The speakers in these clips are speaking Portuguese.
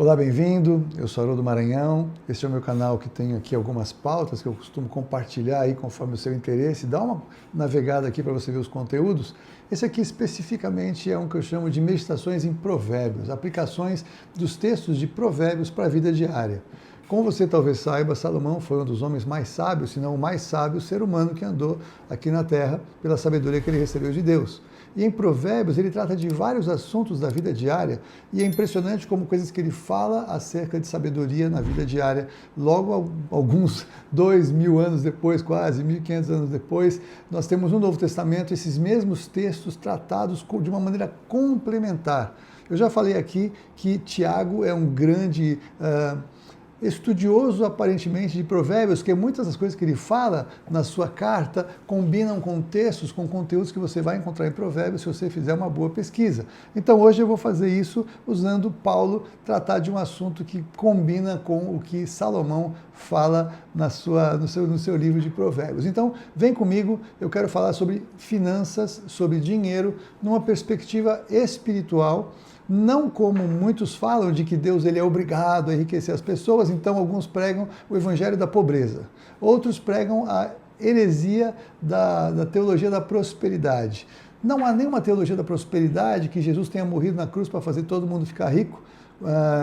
Olá, bem-vindo. Eu sou Haroldo Maranhão. Este é o meu canal que tem aqui algumas pautas que eu costumo compartilhar aí conforme o seu interesse. Dá uma navegada aqui para você ver os conteúdos. Esse aqui especificamente é um que eu chamo de meditações em provérbios, aplicações dos textos de provérbios para a vida diária. Como você talvez saiba, Salomão foi um dos homens mais sábios, se não o mais sábio ser humano que andou aqui na Terra pela sabedoria que ele recebeu de Deus. E em Provérbios ele trata de vários assuntos da vida diária e é impressionante como coisas que ele fala acerca de sabedoria na vida diária, logo alguns 2.000 anos depois, quase 1.500 anos depois, nós temos no Novo Testamento esses mesmos textos tratados de uma maneira complementar. Eu já falei aqui que Tiago é um grande estudioso aparentemente de provérbios, que muitas das coisas que ele fala na sua carta combinam com textos, com conteúdos que você vai encontrar em provérbios se você fizer uma boa pesquisa. Então hoje eu vou fazer isso usando Paulo tratar de um assunto que combina com o que Salomão fala no seu livro de provérbios. Então vem comigo, eu quero falar sobre finanças, sobre dinheiro, numa perspectiva espiritual, não como muitos falam de que Deus ele é obrigado a enriquecer as pessoas, então alguns pregam o evangelho da pobreza, outros pregam a heresia da teologia da prosperidade. Não há nenhuma teologia da prosperidade que Jesus tenha morrido na cruz para fazer todo mundo ficar rico.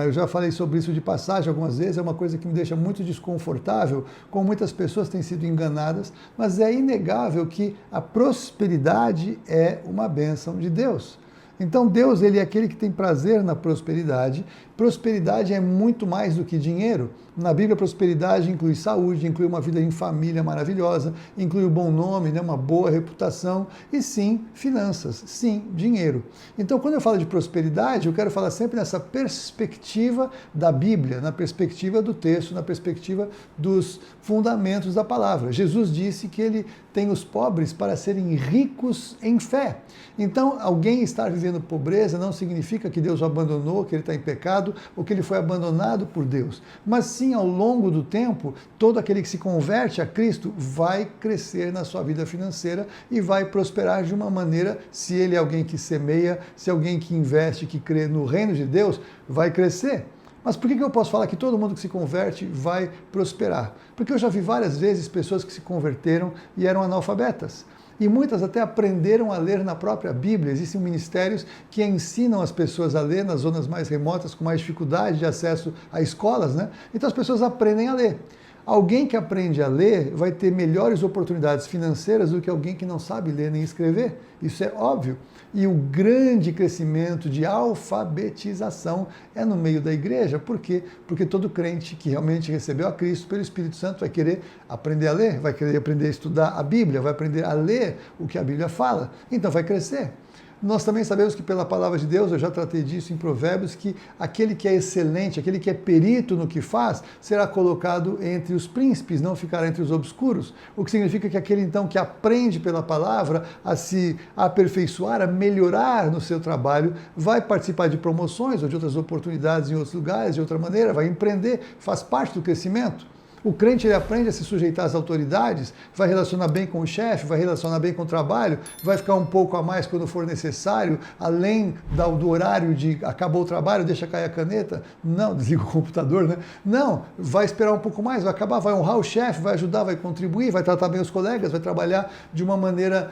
Eu já falei sobre isso de passagem algumas vezes, é uma coisa que me deixa muito desconfortável, como muitas pessoas têm sido enganadas, mas é inegável que a prosperidade é uma bênção de Deus. Então Deus ele é aquele que tem prazer na prosperidade. Prosperidade é muito mais do que dinheiro. Na Bíblia, prosperidade inclui saúde, inclui uma vida em família maravilhosa, inclui um bom nome, né, uma boa reputação e sim, finanças, sim, dinheiro. Então, quando eu falo de prosperidade, eu quero falar sempre nessa perspectiva da Bíblia, na perspectiva do texto, na perspectiva dos fundamentos da palavra. Jesus disse que ele tem os pobres para serem ricos em fé. Então, alguém estar vivendo pobreza não significa que Deus o abandonou, que ele está em pecado ou que ele foi abandonado por Deus. Mas sim, ao longo do tempo, todo aquele que se converte a Cristo vai crescer na sua vida financeira e vai prosperar de uma maneira, se ele é alguém que semeia, se é alguém que investe, que crê no reino de Deus, vai crescer. Mas por que eu posso falar que todo mundo que se converte vai prosperar? Porque eu já vi várias vezes pessoas que se converteram e eram analfabetas. E muitas até aprenderam a ler na própria Bíblia. Existem ministérios que ensinam as pessoas a ler nas zonas mais remotas, com mais dificuldade de acesso a escolas, né? Então as pessoas aprendem a ler. Alguém que aprende a ler vai ter melhores oportunidades financeiras do que alguém que não sabe ler nem escrever. Isso é óbvio. E o grande crescimento de alfabetização é no meio da igreja. Por quê? Porque todo crente que realmente recebeu a Cristo pelo Espírito Santo vai querer aprender a ler, vai querer aprender a estudar a Bíblia, vai aprender a ler o que a Bíblia fala. Então vai crescer. Nós também sabemos que pela palavra de Deus, eu já tratei disso em Provérbios, que aquele que é excelente, aquele que é perito no que faz, será colocado entre os príncipes, não ficará entre os obscuros. O que significa que aquele então que aprende pela palavra a se aperfeiçoar, a melhorar no seu trabalho, vai participar de promoções ou de outras oportunidades em outros lugares, de outra maneira, vai empreender, faz parte do crescimento. O crente ele aprende a se sujeitar às autoridades, vai relacionar bem com o chefe, vai relacionar bem com o trabalho, vai ficar um pouco a mais quando for necessário, além do horário de acabou o trabalho, deixa cair a caneta, não, desliga o computador, né? Não, vai esperar um pouco mais, vai acabar, vai honrar o chefe, vai ajudar, vai contribuir, vai tratar bem os colegas, vai trabalhar de uma maneira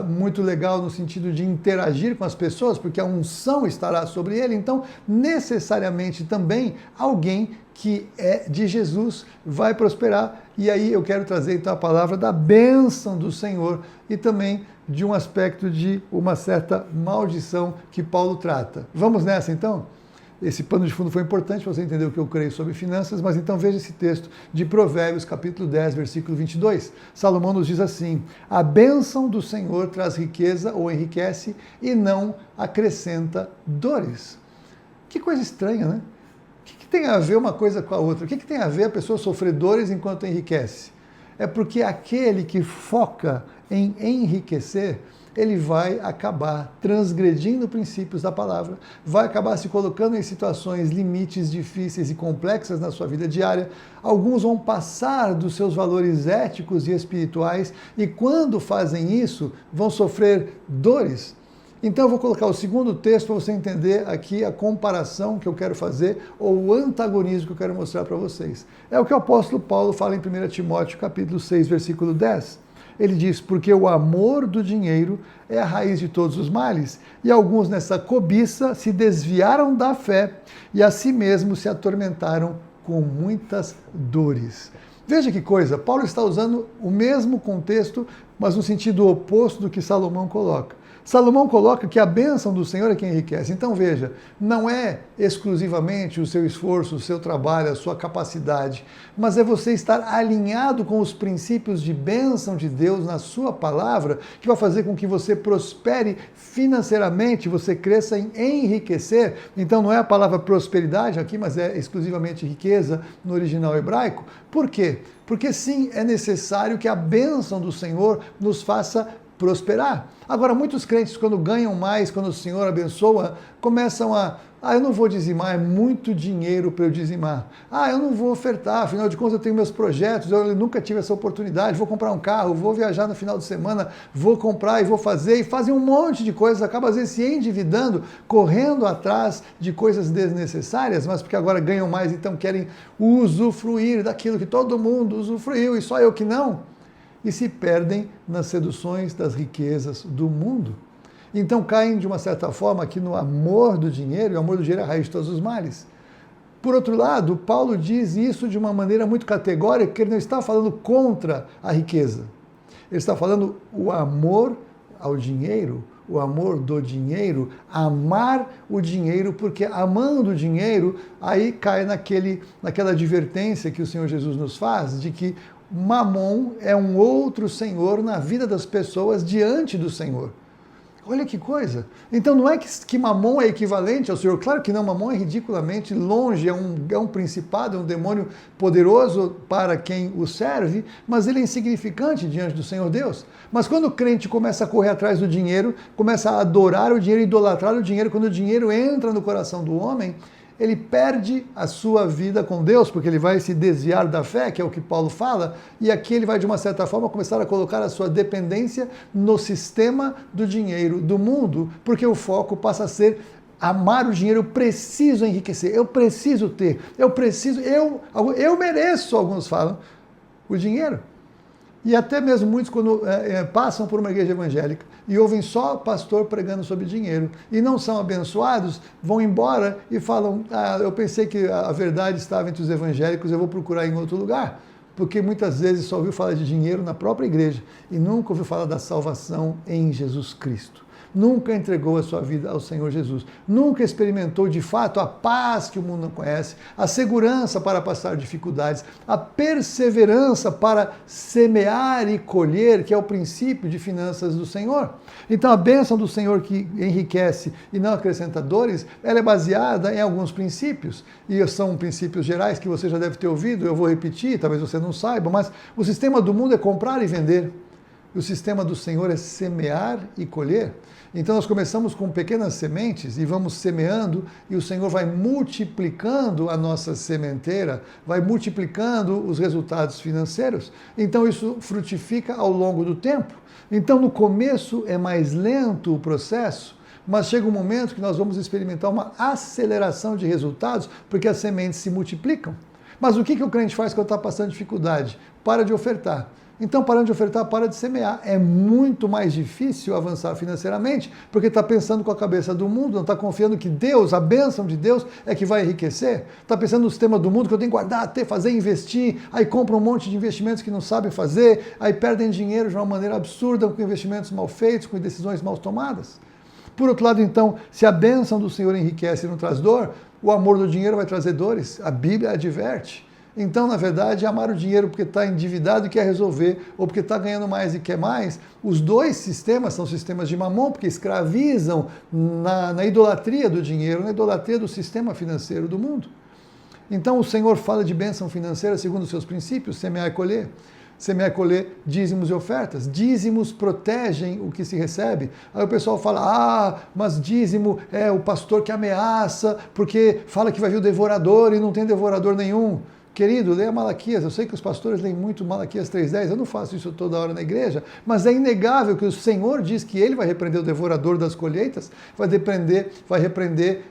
muito legal no sentido de interagir com as pessoas, porque a unção estará sobre ele, então necessariamente também alguém que é de Jesus vai prosperar. E aí eu quero trazer então a palavra da bênção do Senhor e também de um aspecto de uma certa maldição que Paulo trata. Vamos nessa então? Esse pano de fundo foi importante para você entender o que eu creio sobre finanças, mas então veja esse texto de Provérbios, capítulo 10, versículo 22. Salomão nos diz assim: a bênção do Senhor traz riqueza ou enriquece e não acrescenta dores. Que coisa estranha, né? O que tem a ver uma coisa com a outra? O que tem a ver a pessoa sofrer dores enquanto enriquece? É porque aquele que foca em enriquecer, ele vai acabar transgredindo princípios da palavra, vai acabar se colocando em situações, limites difíceis e complexas na sua vida diária. Alguns vão passar dos seus valores éticos e espirituais e quando fazem isso, vão sofrer dores. Então eu vou colocar o segundo texto para você entender aqui a comparação que eu quero fazer, ou o antagonismo que eu quero mostrar para vocês. É o que o apóstolo Paulo fala em 1 Timóteo capítulo 6, versículo 10. Ele diz, porque o amor do dinheiro é a raiz de todos os males, e alguns nessa cobiça se desviaram da fé e a si mesmos se atormentaram com muitas dores. Veja que coisa, Paulo está usando o mesmo contexto, mas no sentido oposto do que Salomão coloca. Salomão coloca que a bênção do Senhor é quem enriquece. Então veja, não é exclusivamente o seu esforço, o seu trabalho, a sua capacidade, mas é você estar alinhado com os princípios de bênção de Deus na sua palavra, que vai fazer com que você prospere financeiramente, você cresça em enriquecer. Então não é a palavra prosperidade aqui, mas é exclusivamente riqueza no original hebraico. Por quê? Porque sim, é necessário que a bênção do Senhor nos faça prosperar. Agora, muitos crentes, quando ganham mais, quando o Senhor abençoa, começam eu não vou dizimar, é muito dinheiro para eu dizimar. Eu não vou ofertar, afinal de contas eu tenho meus projetos, eu nunca tive essa oportunidade, vou comprar um carro, vou viajar no final de semana, vou comprar e vou fazer, e fazem um monte de coisas, acaba às vezes se endividando, correndo atrás de coisas desnecessárias, mas porque agora ganham mais, então querem usufruir daquilo que todo mundo usufruiu e só eu que não. E se perdem nas seduções das riquezas do mundo. Então caem, de uma certa forma, aqui no amor do dinheiro, e o amor do dinheiro é a raiz de todos os males. Por outro lado, Paulo diz isso de uma maneira muito categórica, que ele não está falando contra a riqueza. Ele está falando o amor ao dinheiro, o amor do dinheiro, amar o dinheiro, porque amando o dinheiro, aí cai naquela advertência que o Senhor Jesus nos faz, de que Mamon é um outro senhor na vida das pessoas diante do Senhor. Olha que coisa. Então não é que Mamon é equivalente ao Senhor. Claro que não, Mamon é ridiculamente longe, é um principado, é um demônio poderoso para quem o serve, mas ele é insignificante diante do Senhor Deus. Mas quando o crente começa a correr atrás do dinheiro, começa a adorar o dinheiro, idolatrar o dinheiro, quando o dinheiro entra no coração do homem, ele perde a sua vida com Deus, porque ele vai se desviar da fé, que é o que Paulo fala, e aqui ele vai, de uma certa forma, começar a colocar a sua dependência no sistema do dinheiro do mundo, porque o foco passa a ser amar o dinheiro. Eu preciso enriquecer, eu preciso ter, eu mereço, alguns falam, o dinheiro. E até mesmo muitos, quando passam por uma igreja evangélica e ouvem só pastor pregando sobre dinheiro e não são abençoados, vão embora e falam, eu pensei que a verdade estava entre os evangélicos, eu vou procurar em outro lugar. Porque muitas vezes só ouviu falar de dinheiro na própria igreja e nunca ouviu falar da salvação em Jesus Cristo. Nunca entregou a sua vida ao Senhor Jesus. Nunca experimentou de fato a paz que o mundo não conhece, a segurança para passar dificuldades, a perseverança para semear e colher, que é o princípio de finanças do Senhor. Então a bênção do Senhor que enriquece e não acrescenta dores, ela é baseada em alguns princípios. E são princípios gerais que você já deve ter ouvido, eu vou repetir, talvez você não saiba, mas o sistema do mundo é comprar e vender. O sistema do Senhor é semear e colher. Então nós começamos com pequenas sementes e vamos semeando e o Senhor vai multiplicando a nossa sementeira, vai multiplicando os resultados financeiros. Então isso frutifica ao longo do tempo. Então no começo é mais lento o processo, mas chega um momento que nós vamos experimentar uma aceleração de resultados porque as sementes se multiplicam. Mas o que o crente faz quando está passando dificuldade? Para de ofertar. Então, parando de ofertar, para de semear. É muito mais difícil avançar financeiramente, porque está pensando com a cabeça do mundo, não está confiando que Deus, a bênção de Deus, é que vai enriquecer. Está pensando no sistema do mundo, que eu tenho que guardar, ter, fazer, investir, aí compram um monte de investimentos que não sabem fazer, aí perdem dinheiro de uma maneira absurda, com investimentos mal feitos, com decisões mal tomadas. Por outro lado, então, se a bênção do Senhor enriquece e não traz dor, o amor do dinheiro vai trazer dores. A Bíblia adverte. Então, na verdade, amar o dinheiro porque está endividado e quer resolver, ou porque está ganhando mais e quer mais, os dois sistemas são sistemas de mamon, porque escravizam na idolatria do dinheiro, na idolatria do sistema financeiro do mundo. Então, o Senhor fala de bênção financeira segundo os seus princípios, semear e colher. Semear e colher dízimos e ofertas. Dízimos protegem o que se recebe. Aí o pessoal fala, mas dízimo é o pastor que ameaça, porque fala que vai vir o devorador e não tem devorador nenhum. Querido, leia Malaquias. Eu sei que os pastores leem muito Malaquias 3:10. Eu não faço isso toda hora na igreja, mas é inegável que o Senhor diz que Ele vai repreender o devorador das colheitas, vai repreender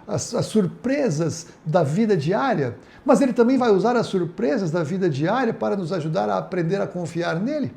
as surpresas da vida diária, mas Ele também vai usar as surpresas da vida diária para nos ajudar a aprender a confiar nele.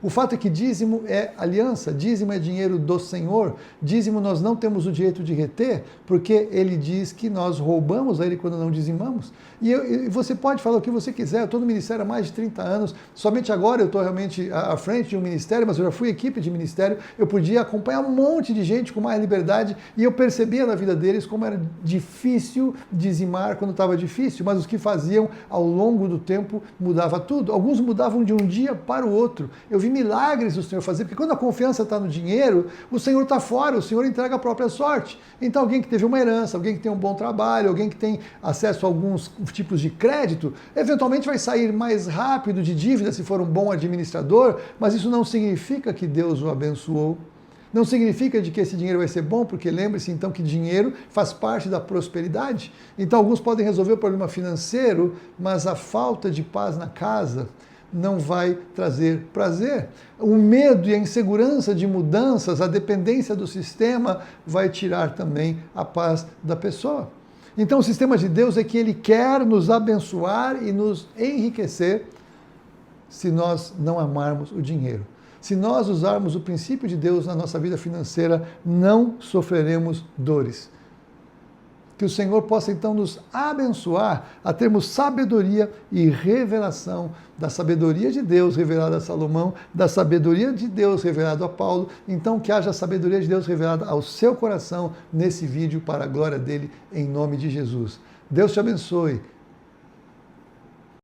O fato é que dízimo é aliança, dízimo é dinheiro do Senhor, dízimo nós não temos o direito de reter, porque Ele diz que nós roubamos a Ele quando não dizimamos. E você pode falar o que você quiser, eu estou no ministério há mais de 30 anos, somente agora eu estou realmente à frente de um ministério, mas eu já fui equipe de ministério, eu podia acompanhar um monte de gente com mais liberdade, e eu percebia na vida deles como era difícil dizimar quando estava difícil, mas os que faziam ao longo do tempo mudava tudo. Alguns mudavam de um dia para o outro. Eu vi milagres o Senhor fazer, porque quando a confiança está no dinheiro, o Senhor está fora, o Senhor entrega a própria sorte. Então alguém que teve uma herança, alguém que tem um bom trabalho, alguém que tem acesso a alguns tipos de crédito, eventualmente vai sair mais rápido de dívida se for um bom administrador, mas isso não significa que Deus o abençoou. Não significa de que esse dinheiro vai ser bom, porque lembre-se então que dinheiro faz parte da prosperidade. Então alguns podem resolver o problema financeiro, mas a falta de paz na casa não vai trazer prazer. O medo e a insegurança de mudanças, a dependência do sistema, vai tirar também a paz da pessoa. Então o sistema de Deus é que Ele quer nos abençoar e nos enriquecer se nós não amarmos o dinheiro. Se nós usarmos o princípio de Deus na nossa vida financeira, não sofreremos dores. Que o Senhor possa então nos abençoar a termos sabedoria e revelação da sabedoria de Deus revelada a Salomão, da sabedoria de Deus revelada a Paulo. Então que haja a sabedoria de Deus revelada ao seu coração nesse vídeo para a glória dele, em nome de Jesus. Deus te abençoe.